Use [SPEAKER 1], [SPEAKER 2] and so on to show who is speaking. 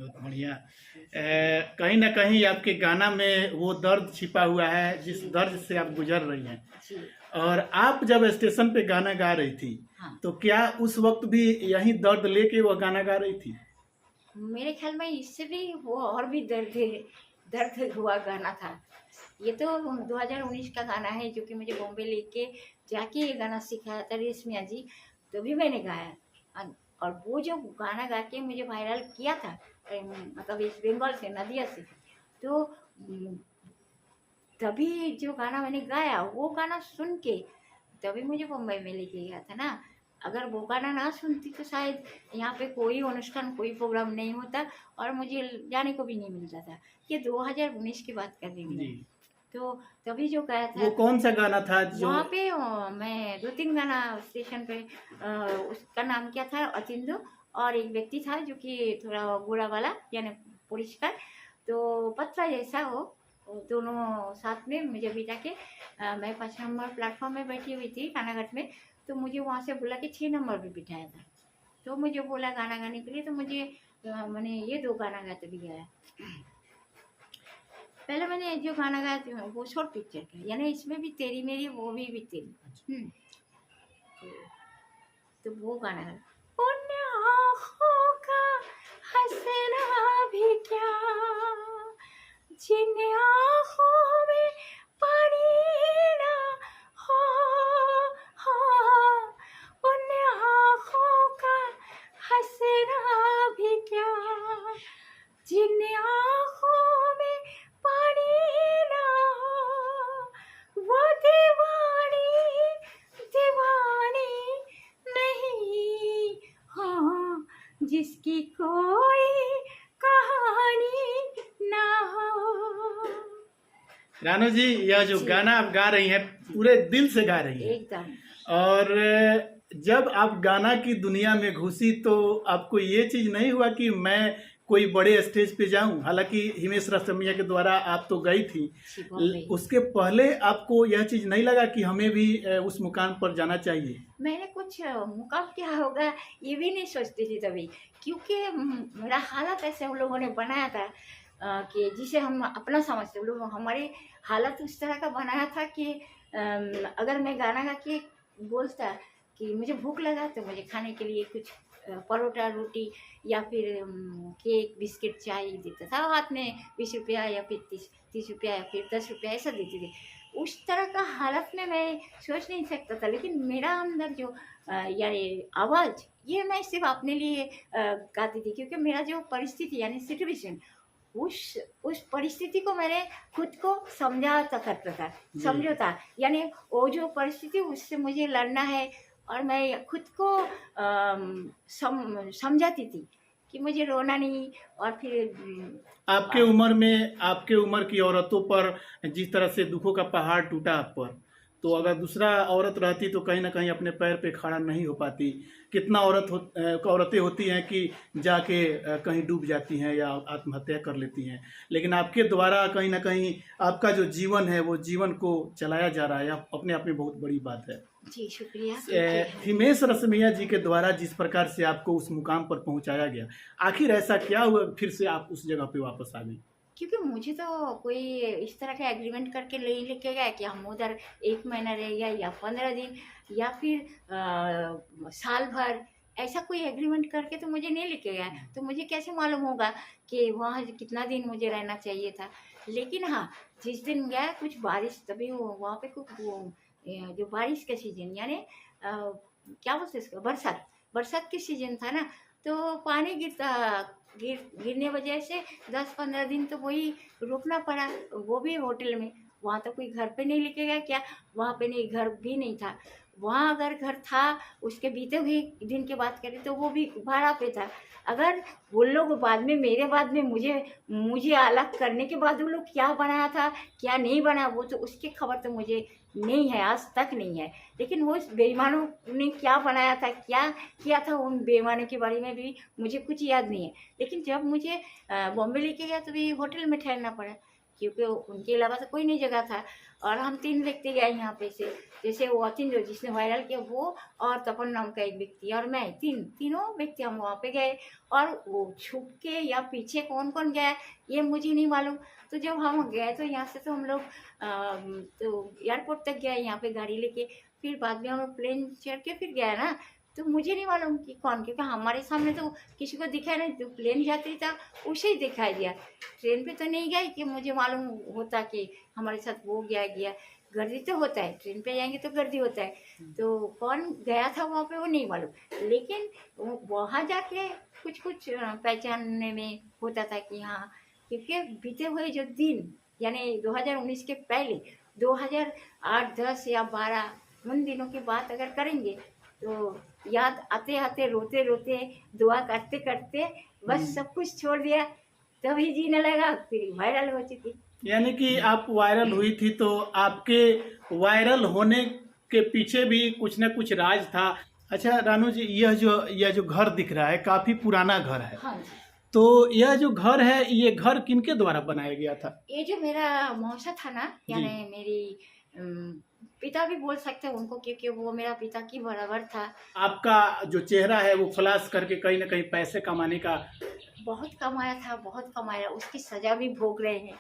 [SPEAKER 1] बहुत बढ़िया। कहीं ना कहीं आपके गाना में वो दर्द छिपा हुआ है जिस दर्द से आप गुजर रही हैं।
[SPEAKER 2] जी।
[SPEAKER 1] और आप जब स्टेशन पे गाना गा रही थी
[SPEAKER 2] हाँ,
[SPEAKER 1] तो क्या उस वक्त भी यही दर्द लेके वो गाना गा रही थी?
[SPEAKER 2] मेरे ख्याल में इससे भी वो और भी दर्द हुआ गाना था। ये तो 2019 का गाना है जो कि मुझे बॉम्बे लेके जाके ये गाना सिखाया था रेशमिया जी, तभी मैंने गाया। और वो जो गाना गा के मुझे वायरल किया था, मतलब इस बंगाल से, नदिया से, तो तभी जो गाना मैंने गाया वो गाना सुन के तभी मुझे मुंबई में लेके गया था ना। अगर वो गाना ना सुनती तो शायद यहाँ पे कोई অনুষ্ঠাन, कोई प्रोग्राम नहीं होता और मुझे जाने को भी नहीं मिलता था। ये 2019 की बात कर रही हूँ
[SPEAKER 1] जी।
[SPEAKER 2] मैं। तो तभी जो गाया था
[SPEAKER 1] वो कौन सा गाना था जो?
[SPEAKER 2] वहाँ पे मैं 2-3 गाना स्टेशन पे, उसका नाम क्या था, अतिंदु, और एक व्यक्ति था जो कि थोड़ा गोरा वाला, यानी परिष्कार, तो पतला जैसा वो दोनों साथ में मुझे बिठा के, मैं 5 नंबर प्लेटफॉर्म में बैठी हुई थी कानाघाट में, तो मुझे वहाँ से बोला कि 6 नंबर पे बिठाया था। तो मुझे बोला गाना गाने के लिए, तो मुझे मैंने ये 2 गाना गाते भी गाया। पहले मैंने जो गाना गाया था वो शॉर्ट पिक्चर का, यानी इसमें भी तेरी मेरी वो भी तेरी। तो वो गाना है, उन आँखों का हंसना भी क्या, जिन आँखों में पानी ना हो, हाँ, उन आँखों का हंसना भी क्या, जिन आँखों में पानी ना हो, वो दीवानी दीवानी नहीं, हाँ, जिसकी कोई कहानी ना हो।
[SPEAKER 1] रानू जी, यह जो
[SPEAKER 2] जी।
[SPEAKER 1] गाना आप गा रही हैं पूरे दिल से गा रही हैं।
[SPEAKER 2] एकदम।
[SPEAKER 1] और जब आप गाना की दुनिया में घुसी तो आपको ये चीज नहीं हुआ कि मैं कोई बड़े स्टेज पे जाऊं? हालांकि हिमेश रेशमिया के द्वारा आप तो गई थी,
[SPEAKER 2] जी, बॉम्बे।
[SPEAKER 1] उसके पहले आपको यह चीज नहीं लगा कि हमें भी उस मुकाम पर जाना चाहिए?
[SPEAKER 2] मैंने कुछ मुकाम क्या होगा ये भी नहीं सोचती थी तभी, क्योंकि मेरा हालत ऐसे हम लोगों ने बनाया था, कि जिसे हम अपना समझते, हम लोग हमारे हालत उस तरह का बनाया था कि अगर मैं गाना गा के बोलता कि मुझे भूख लगा तो मुझे खाने के लिए कुछ परोठा रोटी या फिर केक बिस्किट चाय देता था हाथ में, 20 रुपया या फिर 30 रुपया या फिर 10 रुपया ऐसा देते थे। उस तरह का हालत में मैं सोच नहीं सकता था, लेकिन मेरा अंदर जो यानी आवाज़, ये मैं सिर्फ अपने लिए गाती थी, क्योंकि मेरा जो परिस्थिति यानी सिचुएशन, उस परिस्थिति को मैंने खुद को समझा करता था, समझौता, यानी वो जो परिस्थिति उससे मुझे लड़ना है, और मैं खुद को समझाती थी कि मुझे रोना नहीं। और फिर
[SPEAKER 1] आपके उम्र में, आपके उम्र की औरतों पर जिस तरह से दुखों का पहाड़ टूटा आप पर, तो अगर दूसरा औरत रहती तो कहीं ना कहीं अपने पैर पे खड़ा नहीं हो पाती। कितना औरतें होती हैं कि जाके कहीं डूब जाती हैं या आत्महत्या कर लेती हैं, लेकिन आपके द्वारा कहीं ना कहीं आपका जो जीवन है वो जीवन को चलाया जा रहा है, अपने आप में बहुत बड़ी बात है।
[SPEAKER 2] जी, शुक्रिया।
[SPEAKER 1] हिमेश रेशमिया जी के द्वारा जिस प्रकार से आपको उस मुकाम पर पहुंचाया गया, आखिर ऐसा क्या हुआ फिर से आप उस जगह पे वापस आ गई?
[SPEAKER 2] क्योंकि मुझे तो कोई इस तरह का एग्रीमेंट करके नहीं लेके गया कि हम उधर 1 महीना रहेगा या 15 दिन या फिर साल भर, ऐसा कोई एग्रीमेंट करके तो मुझे नहीं लेके गया। तो मुझे कैसे मालूम होगा कि वहाँ कितना दिन मुझे रहना चाहिए था। लेकिन हाँ, जिस दिन गया कुछ बारिश, तभी वहाँ पे कुछ जो बारिश का सीजन, यानी क्या बोलते हैं इसको, बरसात, बरसात की सीजन था ना, तो पानी गिरने वजह से 10-15 दिन तो वही रुकना पड़ा, वो भी होटल में। वहाँ तो कोई घर पे नहीं लेके गया क्या, वहाँ पे नहीं, घर भी नहीं था वहाँ। अगर घर था, उसके बीते हुए दिन की बात करें तो वो भी भाड़ा पे था। अगर वो लोग बाद में, मेरे बाद में, मुझे अलग करने के बाद वो लोग क्या बनाया था क्या नहीं बनाया, वो तो उसकी खबर तो मुझे नहीं है, आज तक नहीं है। लेकिन वो बेईमानों ने क्या बनाया था, क्या किया था, उन बेईमानों के बारे में भी मुझे कुछ याद नहीं है। लेकिन जब मुझे बॉम्बे लेके गया तो भी होटल में ठहरना पड़ा, क्योंकि उनके अलावा तो कोई नहीं जगह था। और हम 3 व्यक्ति गए यहाँ पे से, जैसे वो अतीन जो जिसने वायरल किया वो, और तपन नाम का एक व्यक्ति और मैं, तीनों व्यक्ति हम वहाँ पे गए। और वो छुप के या पीछे कौन कौन गया ये मुझे नहीं मालूम। तो जब हम गए तो यहाँ से तो हम लोग तो एयरपोर्ट तक गए यहाँ पे गाड़ी लेके, फिर बाद में हम लोग प्लेन चढ़ के फिर गए ना। तो मुझे नहीं मालूम कि कौन, क्योंकि हमारे सामने तो किसी को दिखाया नहीं, जो प्लेन यात्री था उसे ही दिखाई दिया। ट्रेन पे तो नहीं गए कि मुझे मालूम होता कि हमारे साथ वो गया। गर्दी तो होता है, ट्रेन पे जाएंगे तो गर्दी होता है, तो कौन गया था वहाँ पे वो नहीं मालूम। लेकिन वहाँ जाके कुछ पहचानने में होता था कि हाँ, क्योंकि बीते हुए जो दिन यानी 2019 के पहले 2008, 10 या 12 उन दिनों की बात अगर करेंगे तो याद आते आते रोते रोते दुआ करते करते बस सब कुछ छोड़ दिया, तभी जीने लगा, फिर वायरल हो चुकी।
[SPEAKER 1] यानी कि आप वायरल हुई थी तो आपके वायरल होने के पीछे भी कुछ ना कुछ राज था। अच्छा रानू जी, यह जो घर दिख रहा है काफी पुराना घर है,
[SPEAKER 2] हाँ जी।
[SPEAKER 1] तो यह जो घर है ये घर किनके द्वारा बनाया गया था?
[SPEAKER 2] ये जो मेरा मौसा था ना, यानी मेरी पिता भी बोल सकते हैं उनको, क्योंकि वो मेरा पिता की बराबर था।
[SPEAKER 1] आपका जो चेहरा है वो फ्लैश करके कहीं ना कहीं पैसे कमाने का
[SPEAKER 2] बहुत कमाया था, बहुत कमाया, उसकी सजा भी भोग रहे हैं।